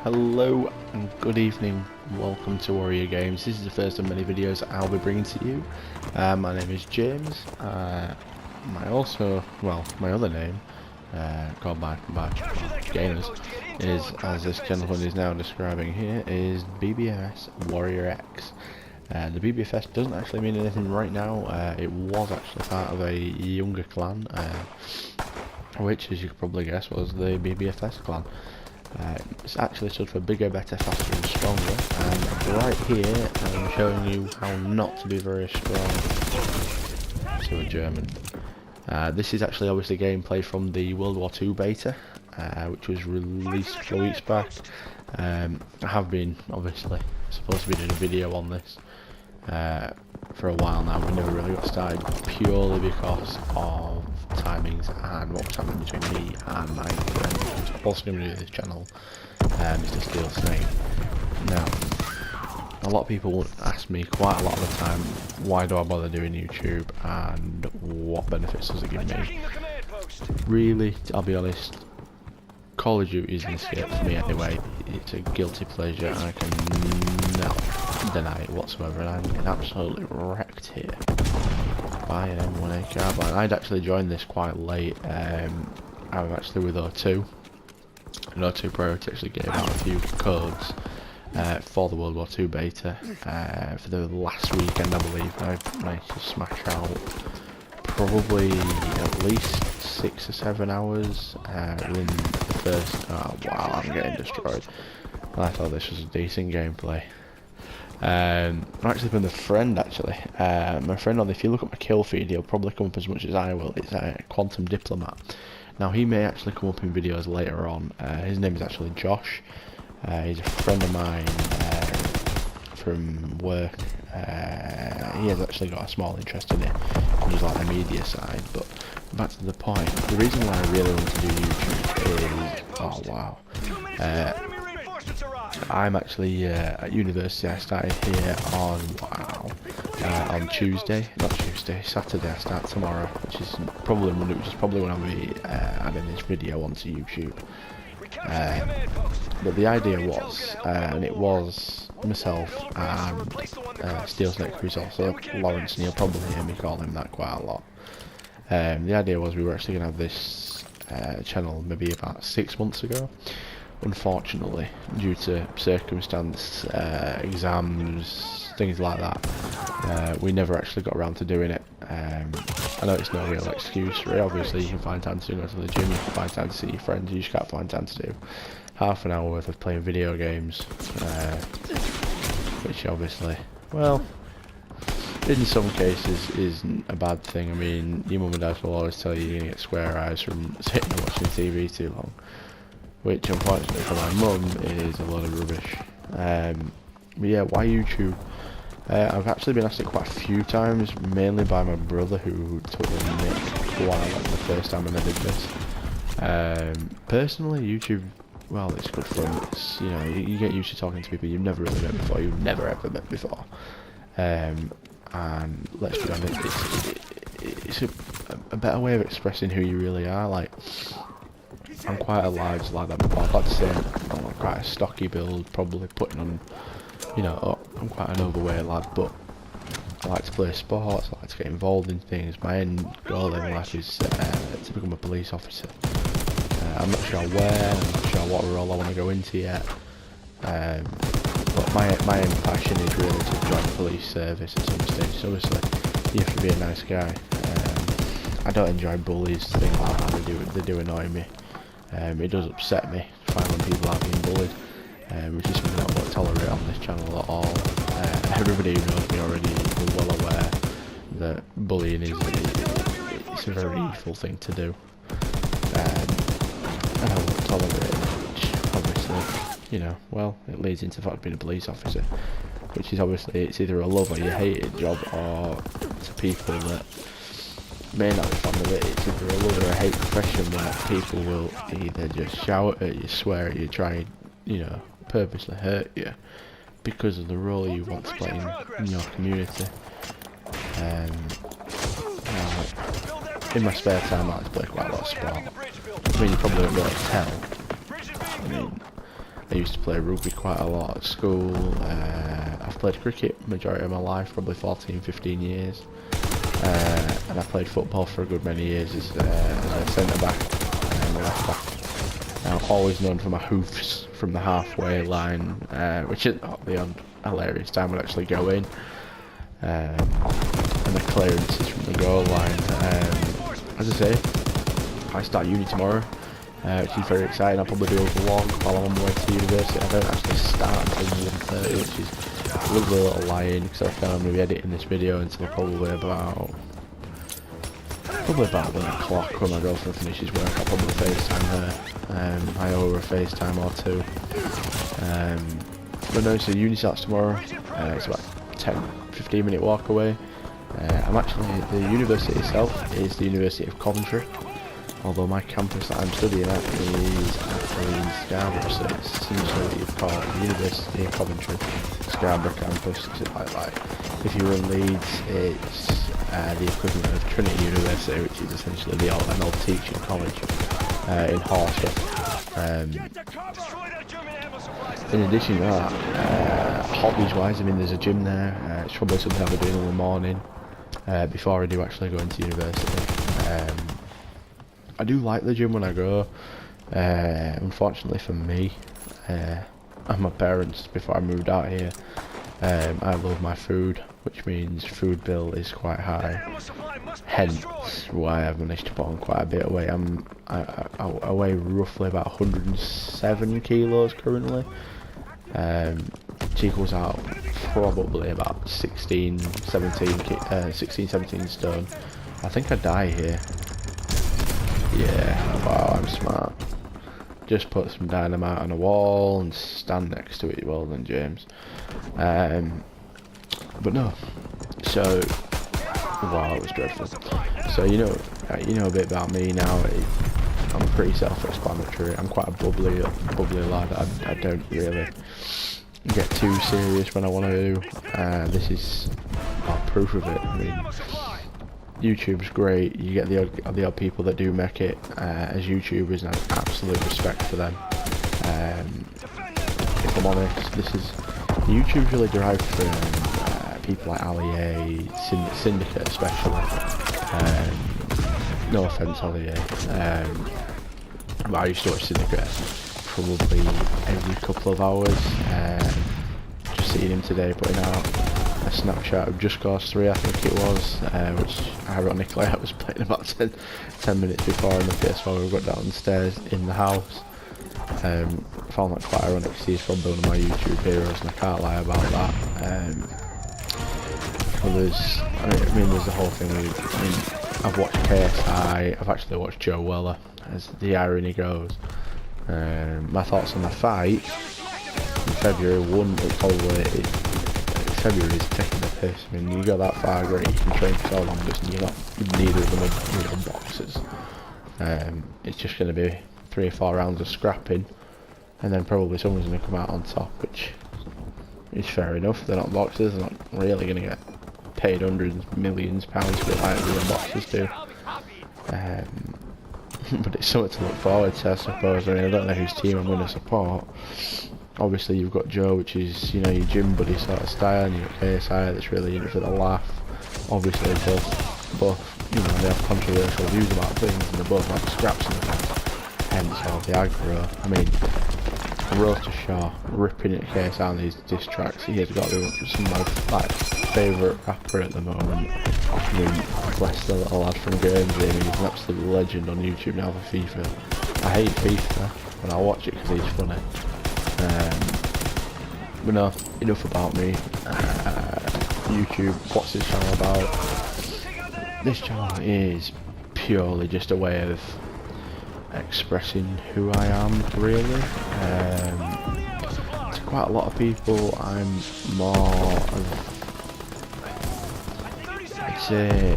Hello and good evening, welcome to Warrior Games. This is the first of many videos I'll be bringing to you. My name is James. My other name, called by gamers, is, as this gentleman is now describing here, is BBFS-WARRIORX. The BBFS doesn't actually mean anything right now. It was actually part of a younger clan, which, as you could probably guess, was the BBFS clan. It's actually stood for bigger, better, faster and stronger, and right here I'm showing you how not to be very strong to a German. This is actually obviously gameplay from the World War II beta, which was released a few weeks back. I have been obviously supposed to be doing a video on this for a while now, but never really got started purely because of timings and what was happening between me and my friend who's also going to do this channel, Mr. Steel Snake. Now, a lot of people would ask me quite a lot of the time, why do I bother doing YouTube and what benefits does it give me? Really, I'll be honest, Call of Duty is an escape for me anyway. It's a guilty pleasure and I cannot deny it whatsoever, and I'm getting absolutely wrecked here by an M1A carbine. I'd actually joined this quite late. I was actually with O2, and O2 Priority actually gave out a few codes for the World War II beta for the last weekend, I believe. I managed to smash out probably at least 6 or 7 hours within the first. Oh wow, I'm getting destroyed. I thought this was a decent gameplay. I'm actually with a friend actually. My friend, if you look at my kill feed, he'll probably come up as much as I will. It's Quantum Diplomat. Now he may actually come up in videos later on. His name is actually Josh. He's a friend of mine from work. He has actually got a small interest in it, just like the media side. But back to the point, the reason why I really want to do YouTube is, oh wow, I'm actually at university. I started here on Saturday. I start tomorrow, which is probably Monday, which is probably when I'll be adding this video onto YouTube. But the idea was, and it was myself and Steel Snake, who's also Lawrence, and you'll probably hear me call him that quite a lot. The idea was we were actually going to have this channel maybe about 6 months ago. Unfortunately, due to circumstance, exams, things like that, we never actually got around to doing it. I know it's no real excuse for it. Obviously, you can find time to go to the gym, you can find time to see your friends, you just can't find time to do half an hour worth of playing video games, which obviously, well, in some cases isn't a bad thing. I mean, your mum and dad will always tell you you're going to get square eyes from sitting and watching TV too long, which unfortunately for my mum is a lot of rubbish. But yeah, why YouTube? I've actually been asked it quite a few times, mainly by my brother who took the nick while the first time I did this. Personally, YouTube, well, it's good fun. It's, you know, you get used to talking to people you've never really met before, you've never ever met before. And let's be honest, it's a better way of expressing who you really are. Like, I'm quite a large lad. I'd like to say I'm quite a stocky build, probably putting on, you know, I'm quite an overweight lad, but I like to play sports, I like to get involved in things. My end goal in life is to become a police officer. I'm not sure where, I'm not sure what role I want to go into yet, but my end passion is really to join the police service at some stage. So obviously you have to be a nice guy. I don't enjoy bullies, things like that. They do annoy me. It does upset me to find when people are being bullied, which is something I won't tolerate on this channel at all. Everybody who knows me already is well aware that bullying is it's a very evil thing to do, and I won't tolerate it, which obviously, you know, well, it leads into the fact of being a police officer, which is obviously, it's either a love or you hate it job, or to people that may not be fond of it, it's either a love or a hate profession where people will either just shout at you, swear at you, try and, you know, purposely hurt you because of the role you want to play in your community. In my spare time I like to play quite a lot of sport. I mean, you probably won't be able to tell, I mean, I used to play rugby quite a lot at school. I've played cricket majority of my life, probably 14, 15 years. And I played football for a good many years as a centre back and left back. I'm always known for my hoofs from the halfway line, which is the hilarious time would actually go in, and the clearances from the goal line. As I say, I start uni tomorrow, which is very exciting. I'll probably do a vlog while I'm on my way to university. I don't actually start until 1:30, which is a lovely little lie-in, because I found I'm going to be editing this video until probably about 1 o'clock when my girlfriend finishes work. I'll probably FaceTime her. I owe her a FaceTime or two. But no, so uni starts tomorrow. It's about 10-15 minute walk away. I'm actually, the university itself is the University of Coventry, although my campus that I'm studying at is actually in Scarborough, so it's essentially called the University of Coventry Scarborough campus. Like, if you're in Leeds, it's the equivalent of Trinity University, which is essentially the old teaching college in Horsham. In addition to that, hobbies wise, I mean, there's a gym there. It's probably something I'll be doing in the morning before I do actually go into university. I do like the gym when I go. Unfortunately for me and my parents, before I moved out here, I love my food, which means food bill is quite high. Hence why I've managed to put on quite a bit of weight. I weigh roughly about 107 kilos currently. Which equals out probably about 16, 17 stone. I think I die here. Yeah, wow, I'm smart. Just put some dynamite on a wall and stand next to it. Well done, James. But no, so wow, it was dreadful. So you know a bit about me now. I'm pretty self-explanatory. I'm quite a bubbly lad. I don't really get too serious when I want to do. This is proof of it. I mean, YouTube's great. You get the odd people that do make it as YouTubers, and I have absolute respect for them. If I'm honest, YouTube's really derived from people like Ali A, Syndicate especially. No offense, Ali A. But I used to watch Syndicate probably every couple of hours. Just seeing him today putting out a snapshot of Just Cause 3, I think it was, which ironically I was playing about 10 minutes before on the PS4 we got downstairs in the house. I found that quite ironic because he's probably one of my YouTube heroes, and I can't lie about that. There's the whole thing with, I've watched KSI, I've actually watched Joe Weller, as the irony goes. My thoughts on the fight in February, February is taking the piss. I mean, you go that far, great, you can train for so long, but neither of them are boxers. It's just going to be 3 or 4 rounds of scrapping, and then probably someone's going to come out on top, which is fair enough. They're not boxers, they're not really going to get paid hundreds of millions of pounds for it like the boxers do. But it's something to look forward to, I suppose. I mean, I don't know whose team I'm going to support. Obviously you've got Joe, which is, your gym buddy sort of style, and you've got KSI that's really in it for the laugh. Obviously both they have controversial views about things, and they both like scraps in the past. Hence all the aggro. I mean, Roast to Shaw ripping at KSI on these diss tracks. He has got some of my favourite rapper at the moment. I mean, bless the little lad from Guernsey. He's an absolute legend on YouTube now for FIFA. I hate FIFA, but I'll watch it because he's funny. But no, enough about me. YouTube, what's this channel about? This channel is purely just a way of expressing who I am, really. To quite a lot of people, I'm more of, I'd say,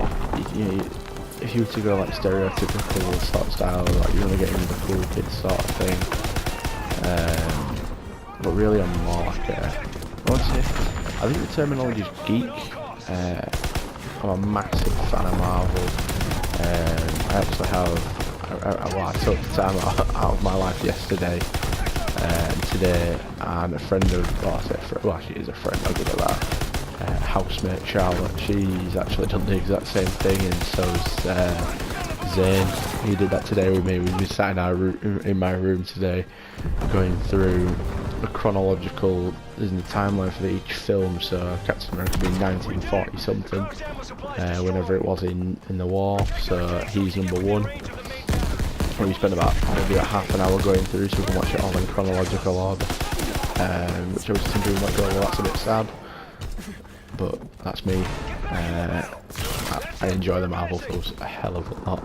if you were to go like stereotypical sort of style, like you want to get into the cool kid sort of thing. But really I'm more like I think the terminology is geek. I'm a massive fan of Marvel. I actually have, I took time out of my life yesterday today, and a friend of, well, I say a friend, well, she is a friend, I'll give her that. Housemate Charlotte, she's actually done the exact same thing, and so's Zane. He did that today with me. We've been sat in my room today, going through the chronological, isn't the timeline for each film. So Captain America being 1940 something, whenever it was in the war. So he's number one. And we spent about maybe a half an hour going through, so we can watch it all in chronological order. Which I was thinking, like, oh, well, that's a bit sad. But that's me. I enjoy the Marvel films a hell of a lot.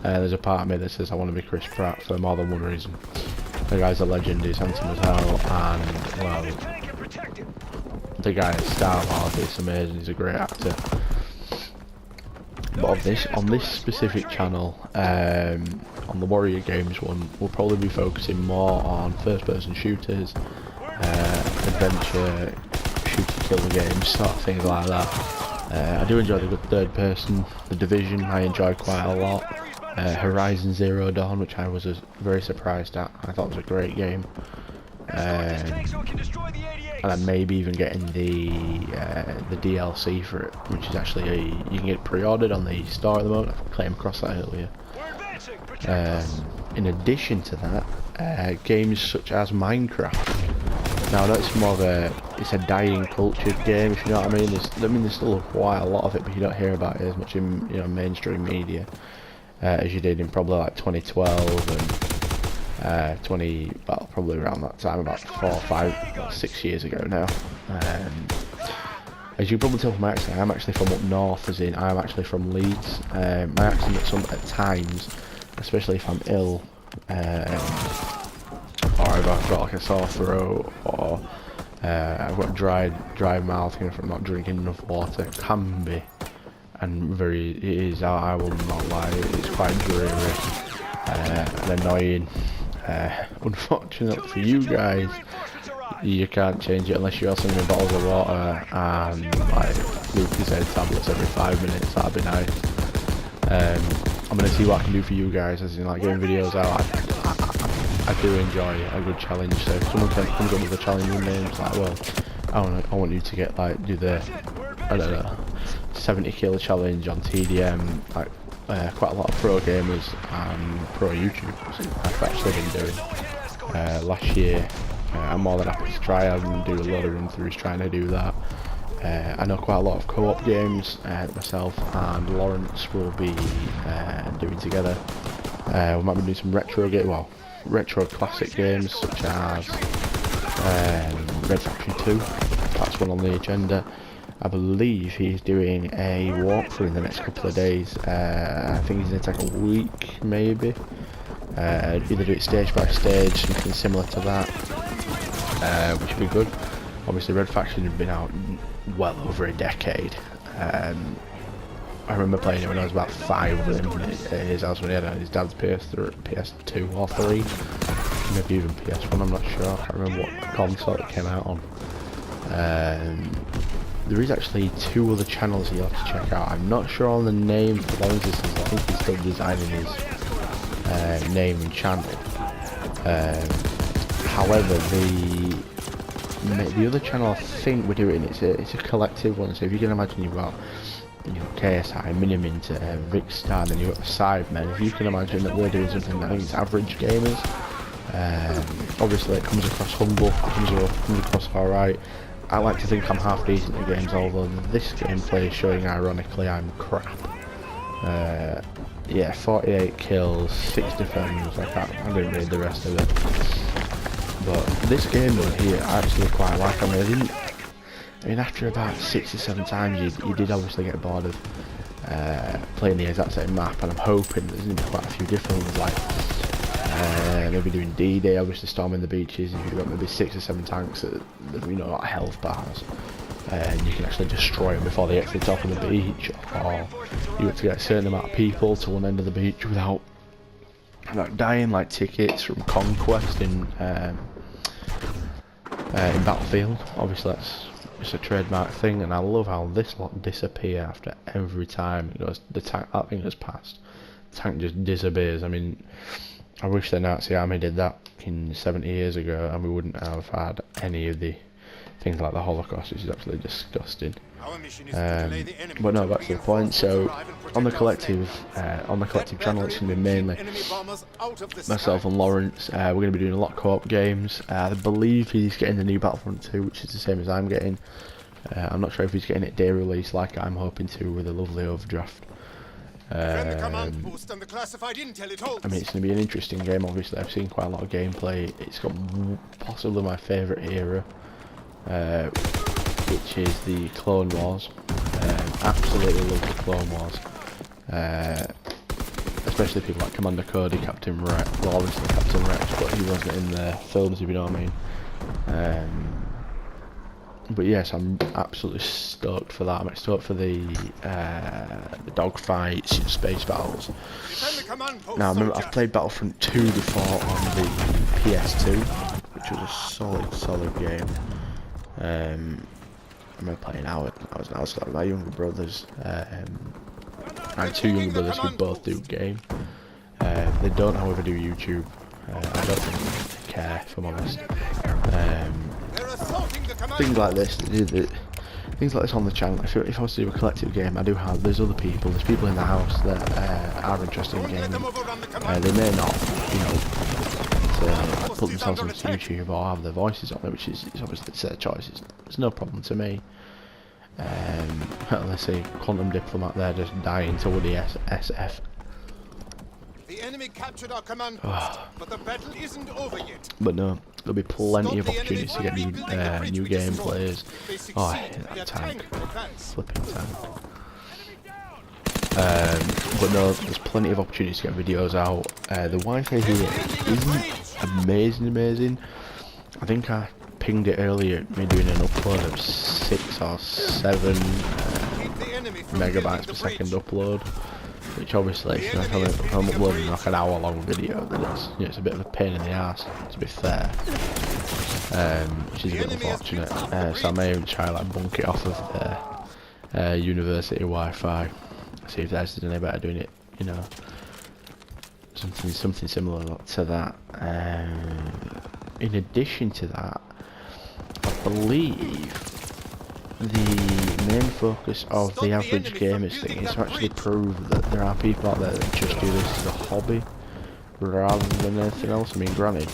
There's a part of me that says I want to be Chris Pratt for more than one reason. The guy's a legend, he's handsome as hell, and, well, the guy is Star-Lord, he's amazing, he's a great actor. But on this specific channel, on the Warrior Games one, we'll probably be focusing more on first-person shooters, adventure, shoot-to-kill games, sort of things like that. I do enjoy the good third person. The Division I enjoy quite a lot. Horizon Zero Dawn, which I was very surprised at. I thought it was a great game. And I'm maybe even getting the DLC for it, which is actually you can get it pre-ordered on the store at the moment. I came across that earlier. In addition to that, games such as Minecraft. Now that's more of it's a dying culture game, if you know what I mean. There's still quite a lot of it, but you don't hear about it as much in mainstream media as you did in probably like 2012 and well, probably around that time, about 4, 5, 6 years ago now. As you can probably tell from my accent, I'm actually from up north, as in I'm actually from Leeds. My accent at times, especially if I'm ill, or if I've got like a sore throat, or I've got dry mouth, from not drinking enough water, can be, and it is, I will not lie, it's quite dreary and annoying. Unfortunately for you guys, you can't change it unless you're sending me bottles of water and like Lucozade tablets every 5 minutes. That'd be nice. I'm gonna see what I can do for you guys, as in like getting videos out. I do enjoy a good challenge, so if someone comes up with a challenging name, it's like, well, I want you to get like do the, I don't know, 70 kill challenge on TDM. Like quite a lot of pro gamers and pro YouTubers I've actually been doing last year. I'm more than happy to try and do a lot of run-throughs trying to do that. I know quite a lot of co-op games myself and Lawrence will be doing together. We might be doing some retro classic games such as Red Factory 2. That's one on the agenda. I believe he's doing a walkthrough in the next couple of days. I think he's going to take a week, maybe. Either do it stage by stage, something similar to that, which would be good. Obviously, Red Faction had been out well over a decade. I remember playing it when I was about 5 with him at his house when he had his dad's PS2 or 3, maybe even PS1. I'm not sure. I can't remember what console it came out on. There is actually 2 other channels you have to check out. I'm not sure on the name for Lawrence. I think he's still designing his name and channel. However, the other channel I think we're doing, it's a collective one. So if you can imagine, you've got KSI, Minimint, Rickstar, and you've got the Sidemen. If you can imagine that we're doing something that I think it's average gamers. Obviously it comes across humble, comes across alright. I like to think I'm half decent at games, although this gameplay is showing ironically I'm crap. Yeah, 48 kills, 6 defends, I didn't read the rest of it. But this game here I actually quite like. I mean, after about 6 or 7 times you did obviously get bored of playing the exact same map, and I'm hoping there's going to be quite a few different ones, like maybe doing D-Day, obviously storming the beaches. You've got maybe 6 or 7 tanks that like health bars, and you can actually destroy them before they get to the top of the beach, or you have to get a certain amount of people to one end of the beach without dying, like tickets from Conquest in Battlefield. Obviously it's a trademark thing, and I love how this lot disappear after every time it goes. That thing has passed. The tank just disappears. I mean, I wish the Nazi army did that in 70 years ago, and we wouldn't have had any of the things like the Holocaust, which is absolutely disgusting. But no, back to the point. So on the collective channel, it's going to be mainly myself and Lawrence. We're going to be doing a lot of co-op games. I believe he's getting the new Battlefront 2, which is the same as I'm getting. I'm not sure if he's getting it day release like I'm hoping to, with a lovely overdraft. I mean, it's going to be an interesting game. Obviously, I've seen quite a lot of gameplay. It's got possibly my favourite era, which is the Clone Wars. Absolutely love the Clone Wars, especially people like Commander Cody, Captain Rex. Well, obviously Captain Rex, but he wasn't in the films, if you know what I mean. But yes, I'm absolutely stoked for that. I'm stoked for the dogfights, space battles. Now, I remember I've played Battlefront 2 before on the PS2, which was a solid game. I remember playing out. I was with my younger brothers. I had two younger brothers who both do game. They don't, however, do YouTube. I don't think they care, if I'm honest. Things like this, things like this on the channel. If I was to do a collective game, I do have. There's other people. There's people in the house that are interested in gaming. They may not, put themselves on YouTube or have their voices on it, which is obviously their choices. It's no problem to me. Let's see, Quantum Diplomat there just dying to the SF. The enemy captured our command post, but the battle isn't over yet. But no, there'll be plenty of opportunities to get new game players. Oh, I hate that tank. Flipping tank. But no, there's plenty of opportunities to get videos out. The Wi-Fi here isn't amazing. I think I pinged it earlier, me doing an upload of 6 or 7 megabytes per second upload. Which obviously, if I'm uploading like an hour long video, then it's a bit of a pain in the arse, to be fair. Which is a bit unfortunate. So I may even try like bunk it off of the university Wi-Fi. See if there's any better doing it, something similar to that. In addition to that, I believe the main focus of the average gamers thing is to actually prove that there are people out there that just do this as a hobby rather than anything else. I mean, granted,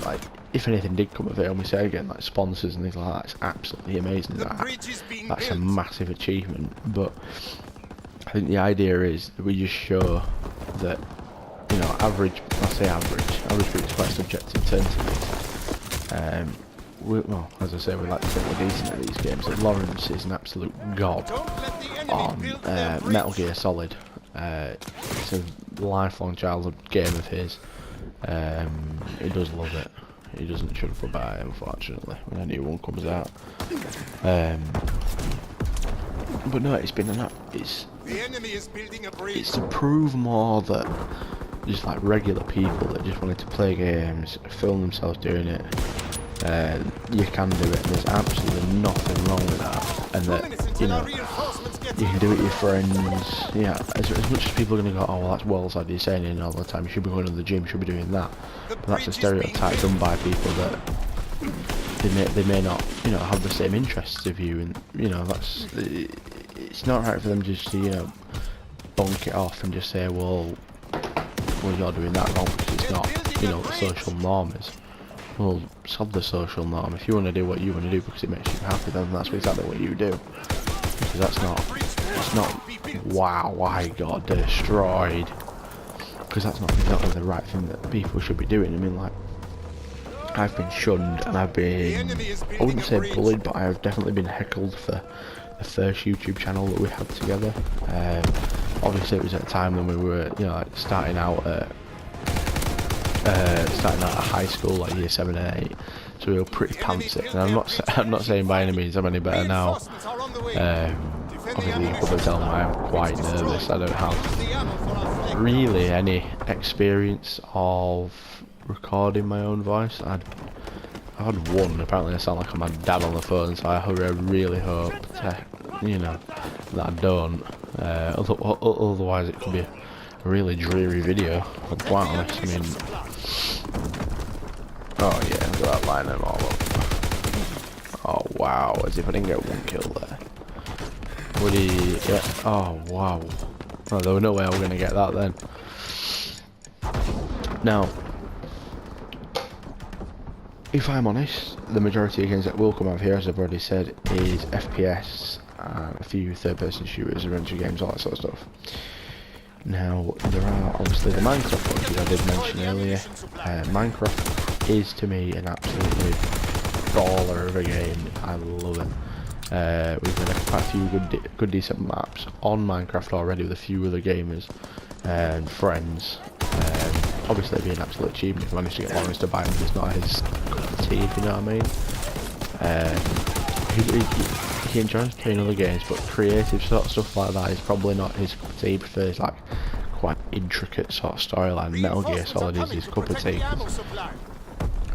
like, if anything did come of it, and we say again, like sponsors and things like that, it's absolutely amazing. That's a massive achievement. But I think the idea is that we just show that, average people is quite subjective term to this. Well, as I say, we like to think we're decent at these games. And Lawrence is an absolute god on Metal Gear Solid. It's a lifelong childhood game of his. He does love it. He doesn't shut up about it, unfortunately, when a new one comes out. But no, it's been it's to prove more that just like regular people that just wanted to play games, film themselves doing it. You can do it, and there's absolutely nothing wrong with that, and that, you can do it with your friends. Yeah, as much as people are going to go, oh well, that's worldside, you're saying it all the time, you should be going to the gym, you should be doing that, but that's a stereotype done by people that they may not, have the same interests of you, and, it's not right for them just to, bunk it off and just say, well, you're doing that wrong because it's not, the social norm is. Well, solve the social norm. If you want to do what you want to do because it makes you happy, then that's exactly what you do. Because it's not, wow, I got destroyed. Because that's not exactly the right thing that people should be doing. I mean, like, I've been shunned and I've been, I wouldn't say bullied, but I've definitely been heckled for the first YouTube channel that we had together. Obviously it was at a time when we were, starting out at high school, like year 7 and 8, so we were pretty pantsy. And I'm not saying by any means I'm any better now. Obviously you can probably tell me I'm quite nervous. I don't have really any experience of recording my own voice. I had one. Apparently I sound like I'm my dad on the phone, so I really hope to, that I don't. Otherwise it could be a really dreary video, if I'm quite honest. I mean, oh yeah, look at that line them all up. Oh wow, as if I didn't get one kill there. Would he? Yeah. Oh wow. Oh, there was no way I was going to get that then. Now, if I'm honest, the majority of games that will come out here, as I've already said, is FPS, a few third-person shooters, adventure games, all that sort of stuff. Now, there are obviously the Minecraft ones, which I did mention earlier. Minecraft is, to me, an absolutely baller of a game. I love it. We've done quite a few good decent maps on Minecraft already with a few other gamers and friends. Obviously, it'd be an absolute achievement if I managed to get Lawrence to buy him. It's not his cup of tea, if you know what I mean. He enjoys playing other games, but creative sort of stuff like that is probably not his cup of tea. He prefers like quite intricate sort of storyline. Metal Gear Solid is his cup of tea.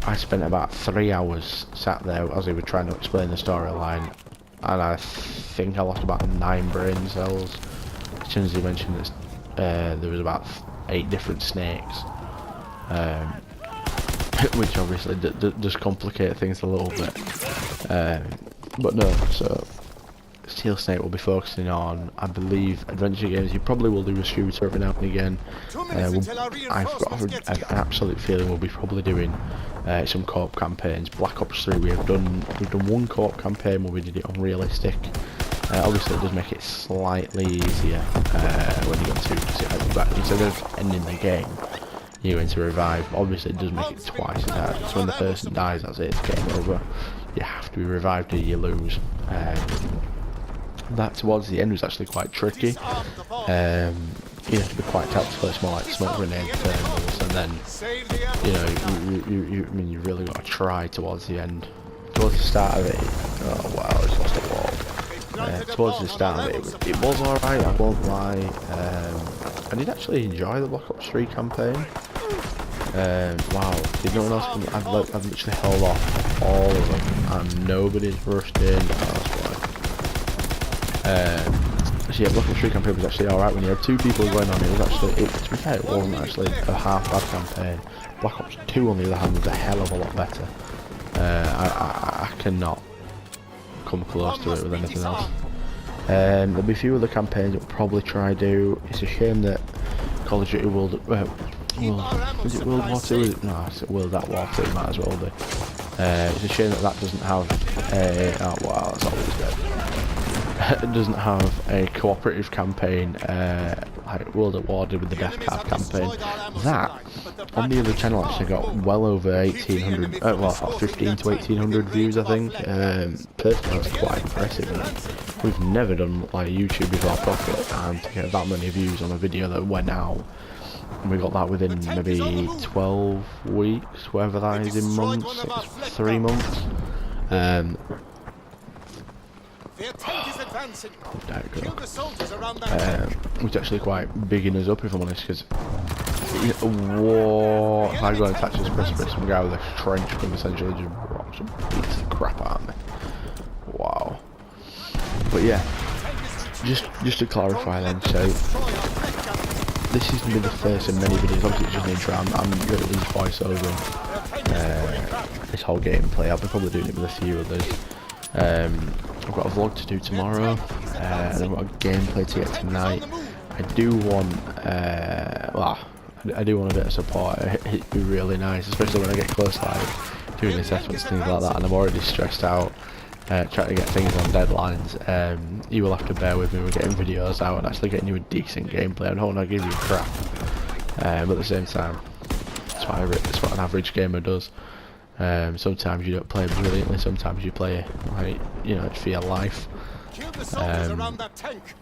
I spent about 3 hours sat there as he was trying to explain the storyline, and I think I lost about 9 brain cells. As soon as he mentioned this, there was about 8 different snakes. Which obviously does complicate things a little bit, but no. So Steel Snake will be focusing on, I believe, adventure games. He probably will do a shooter every now and again. I've got an absolute feeling we'll be probably doing some co-op campaigns. Black Ops 3 we've done one co-op campaign where we did it on realistic. Obviously it does make it slightly easier when you got to, instead of ending the game, you're going to revive. Obviously it does make it twice as hard. So when the person dies, that's it, it's game over. You have to be revived or you lose. That towards the end was actually quite tricky. You have to be quite tactical. It's more like smoke grenade thermals, and then you really got to try towards the end. Towards the start of it, oh wow, it's lost a wall. Towards the start of it was alright, I won't lie. I did actually enjoy the Black Ops 3 campaign. Wow, did no one else come? I've literally held off all of them, and nobody's rushed in. So yeah, Black Ops 3 campaign was actually alright when you had 2 people going on. It was actually, to be fair, it wasn't actually a half bad campaign. Black Ops 2 on the other hand was a hell of a lot better. I cannot come close to it with anything else. There'll be a few other campaigns that we'll probably try do. It's a shame that Call of Duty World, is it World War 2? No, it's World at War 2, might as well be. It's a shame that doesn't have a, oh wow, that's always good. It doesn't have a cooperative campaign like World at War did with the Death Card campaign. That on the other channel actually got well over 1,800, well, 15 to 1,800 views, I think. Personally, that's quite impressive. And we've never done like YouTube before profit, and to get that many views on a video that went out, and we got that within maybe 12 weeks, whatever that is in months, 3 months. Which actually quite bigging us up, if I'm honest, because if I go and touch this precipice, some guy with a trench can essentially just rocks and beats the crap out of me. Wow. But yeah, just to clarify then, so this is going to be the first in many videos. Obviously it's just an intro. I'm good at these voiceover, this whole gameplay. I'll be probably doing it with a few others. I've got a vlog to do tomorrow, and I've got a gameplay to get tonight. I do want, I do want a bit of support. It'd be really nice, especially when I get close, like doing assessments, things like that, and I'm already stressed out, trying to get things on deadlines. You will have to bear with me with getting videos out and actually getting you a decent gameplay. I don't want to give you crap, but at the same time, that's what an average gamer does. Sometimes you don't play brilliantly, sometimes you play like, it's for your life.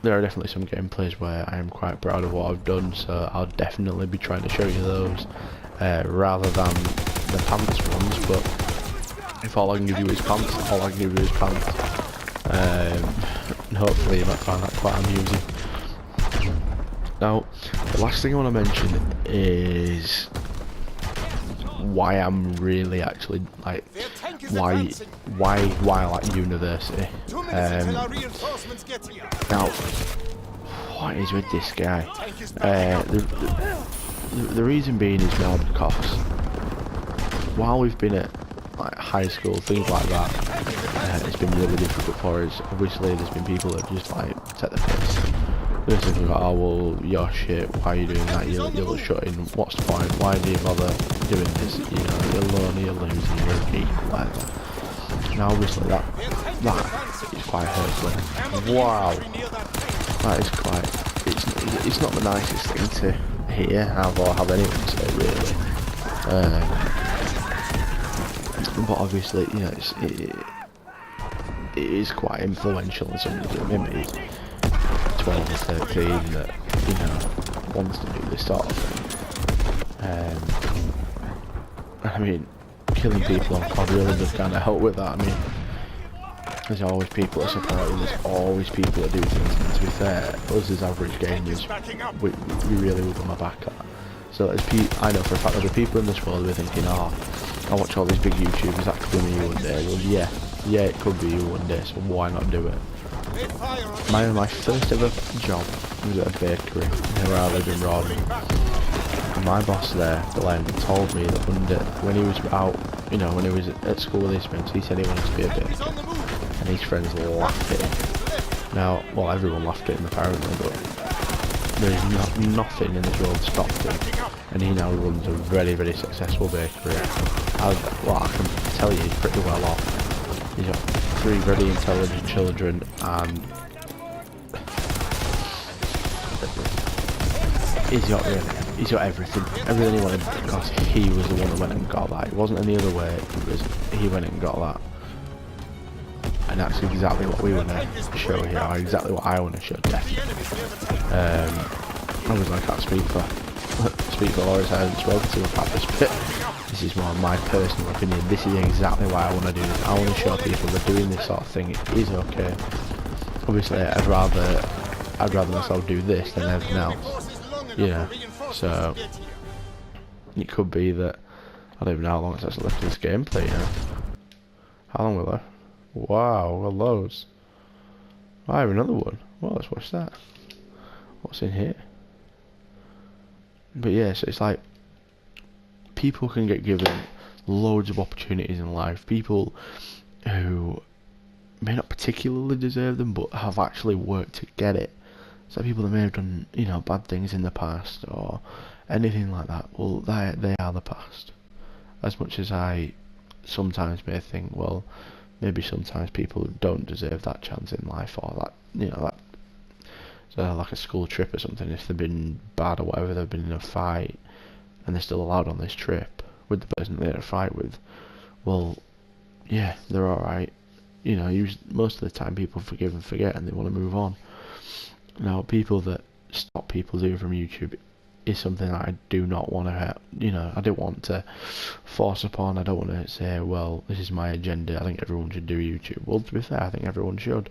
There are definitely some gameplays where I am quite proud of what I've done, so I'll definitely be trying to show you those rather than the pants ones. But if all I can give you is pants, all I can give you is pants. And hopefully you might find that quite amusing. Now, the last thing I want to mention is why I'm really actually like why I like university. Now, what is with this guy? The reason being is now because while we've been at like high school, things like that, it's been really difficult for us. Obviously, there's been people that just like take the piss. There's people like, oh well, you're shit. Why are you doing that? You're shutting. What's the point? Why do you bother doing this? You know, you're lonely, you're losing, you're a geek, whatever. Now, obviously, that is quite hurtful. Wow, that is quite. It's not the nicest thing to hear, have anyone say really. But obviously, you know, it is quite influential in somebody maybe 12 or 13 that, you know, wants to do this sort of thing. I mean, killing people on COD really does kind of help with that. I mean, there's always people that support you, there's always people that do things, and to be fair, us as average gamers, we really would want to back that. So I know for a fact that the people in this world are thinking, oh, I watch all these big YouTubers, that could be me one day. Well, yeah, it could be you one day, so why not do it? My first ever job was at a bakery where I lived in Rawdon. And my boss there, Glenn, told me that when he was out, you know, when he was at school with his friends, he said he wanted to be a baker. And his friends laughed at him. Now, well, everyone laughed at him apparently, but there's nothing in this world stopped him. And he now runs a very, very successful bakery. I can tell you he's pretty well off. He's got 3 very intelligent children, and he's got everything he wanted, because he was the one that went and got that. It wasn't any other way, he went and got that. And that's exactly what we want to show here, or exactly what I want to show, definitely. Obviously I can't speak for Laura's, I haven't spoken to her about this, but this is more my personal opinion. This is exactly why I want to do this. I want to show people that doing this sort of thing is okay. Obviously I'd rather myself do this than everything else, you know. So it could be that I don't even know how long it's actually left of this gameplay, you know. How long will I? Wow, well, loads. I have another one. Well, let's watch that. What's in here? But yeah, so it's like people can get given loads of opportunities in life. People who may not particularly deserve them, but have actually worked to get it. So people that may have done, you know, bad things in the past or anything like that. Well, they are the past. As much as I sometimes may think, well, maybe sometimes people don't deserve that chance in life, or that, you know, that, so like a school trip or something, if they've been bad or whatever, they've been in a fight and they're still allowed on this trip with the person they had a fight with, well, yeah, they're alright. You know, most of the time people forgive and forget and they want to move on. Now, people that stop people doing from YouTube is something that I do not want to, you know, I don't want to force upon. I don't want to say, well, this is my agenda, I think everyone should do YouTube. Well, to be fair, I think everyone should.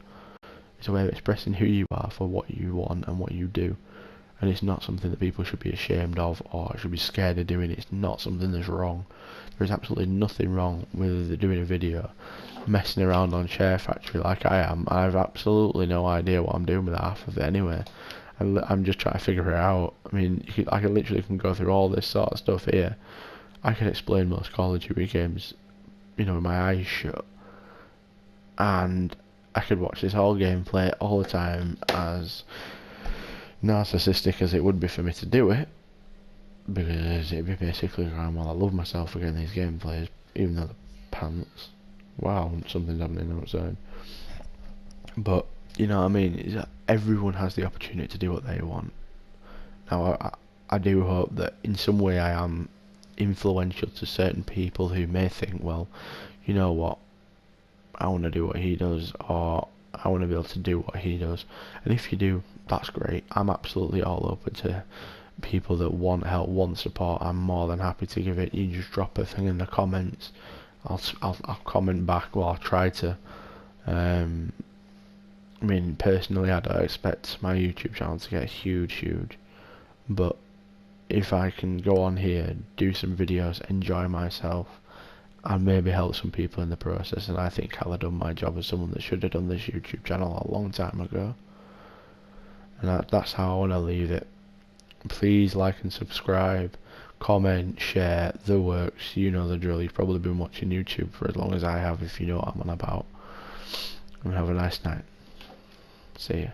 It's a way of expressing who you are for what you want and what you do. And it's not something that people should be ashamed of or should be scared of doing. It's not something that's wrong. There's absolutely nothing wrong with doing a video, messing around on SHAREfactory like I am. I have absolutely no idea what I'm doing with half of it anyway. I'm just trying to figure it out. I mean, I can literally go through all this sort of stuff here. I can explain most Call of Duty games, you know, with my eyes shut. And I could watch this whole gameplay all the time, as narcissistic as it would be for me to do it, because it'd be basically going, well, I love myself for getting these gameplays, even though the pants, wow, something's happening outside. But, you know what I mean, is that everyone has the opportunity to do what they want. Now, I do hope that in some way I am influential to certain people who may think, well, you know what, I want to do what he does, or I want to be able to do what he does. And if you do, that's great. I'm absolutely all open to people that want help, want support. I'm more than happy to give it. You just drop a thing in the comments. I'll comment back. Well, I'll try to. I mean, personally, I don't expect my YouTube channel to get huge, but if I can go on here, do some videos, enjoy myself, and maybe help some people in the process, and I think I'll have done my job as someone that should have done this YouTube channel a long time ago. And that's how I want to leave it. Please like and subscribe, comment, share, the works. You know the drill. You've probably been watching YouTube for as long as I have, if you know what I'm on about. And have a nice night. See ya.